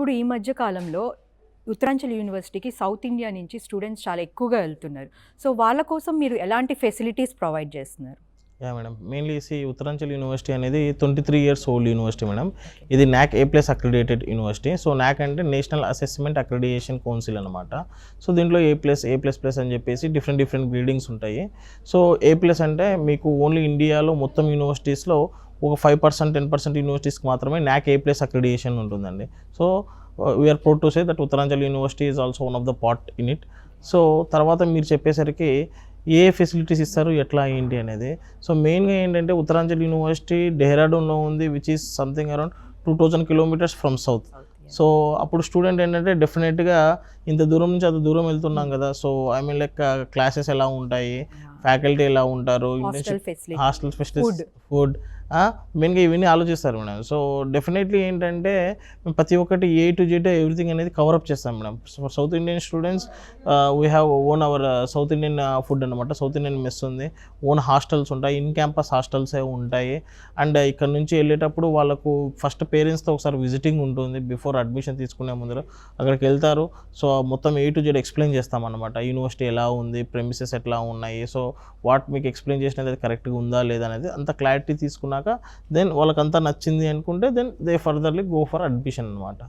ఇప్పుడు ఈ మధ్య కాలంలో ఉత్తరాంచల్ యూనివర్సిటీకి సౌత్ ఇండియా నుంచి స్టూడెంట్స్ చాలా ఎక్కువగా వెళ్తున్నారు. సో వాళ్ళ కోసం మీరు ఎలాంటి ఫెసిలిటీస్ ప్రొవైడ్ చేస్తున్నారు? మేడం మెయిన్లీ ఉత్తరాంచల్ యూనివర్సిటీ అనేది 23 ఇయర్స్ ఓల్డ్ యూనివర్సిటీ మేడం. ఇది NAC A+ accredited university. So NAC అంటే నేషనల్ అసెస్మెంట్ అక్రిడియేషన్ కౌన్సిల్ అనమాట. సో దీంట్లో A+, అని చెప్పేసి డిఫరెంట్ గ్రేడింగ్స్ ఉంటాయి. సో A+ అంటే మీకు ఓన్లీ ఇండియాలో మొత్తం యూనివర్సిటీస్లో ఒక 5%, 10% యూనివర్సిటీస్కి మాత్రమే NAC A+ అక్రిడియేషన్ ఉంటుందండి. So we are proud to say that Uttaranchal university is also one of the part in it. So తర్వాత మీరు చెప్పేసరికి ఏ ఫెసిలిటీస్ ఇస్తారు, ఎట్లా ఏంటి అనేది. సో మెయిన్గా ఏంటంటే ఉత్తరాంచల్ యూనివర్సిటీ డెహ్రాడూన్లో ఉంది, which is something around 2000 kilometres from south. So అప్పుడు స్టూడెంట్ ఏంటంటే డెఫినెట్గా ఇంత దూరం నుంచి అంత దూరం వెళ్తున్నాం కదా. So I mean like classes ఎలా ఉంటాయి, ఫ్యాకల్టీ ఎలా ఉంటారు, హాస్టల్ ఫెసిలిటీస్, ఫుడ్, మెయిన్గా ఇవన్నీ ఆలోచిస్తారు మేడం. సో డెఫినెట్లీ ఏంటంటే మేము ప్రతి ఒక్కటి A to Z ఎవ్రీథింగ్ అనేది కవరప్ చేస్తాం madam. South Indian students we have own hour south Indian food అనమాట. సౌత్ ఇండియన్ మెస్ ఉంది, ఓన్ హాస్టల్స్ ఉంటాయి, ఇన్ క్యాంపస్ హాస్టల్సే ఉంటాయి. అండ్ ఇక్కడ నుంచి వెళ్ళేటప్పుడు వాళ్ళకు ఫస్ట్ పేరెంట్స్తో ఒకసారి విజిటింగ్ ఉంటుంది బిఫోర్ అడ్మిషన్ తీసుకునే ముందర. అక్కడికి వెళ్తారు. సో మొత్తం A to Z ఎక్స్ప్లెయిన్ చేస్తామన్నమాట. యూనివర్సిటీ ఎలా ఉంది, ప్రెమిసెస్ ఎట్లా ఉన్నాయి, సో వాట్ మీకు ఎక్స్ప్లెయిన్ చేసినది అది కరెక్ట్గా ఉందా లేదా అనేది అంత క్లారిటీ తీసుకున్నాక దెన్ వాళ్ళకంతా నచ్చింది అనుకుంటే then they furtherly go for admission అనమాట.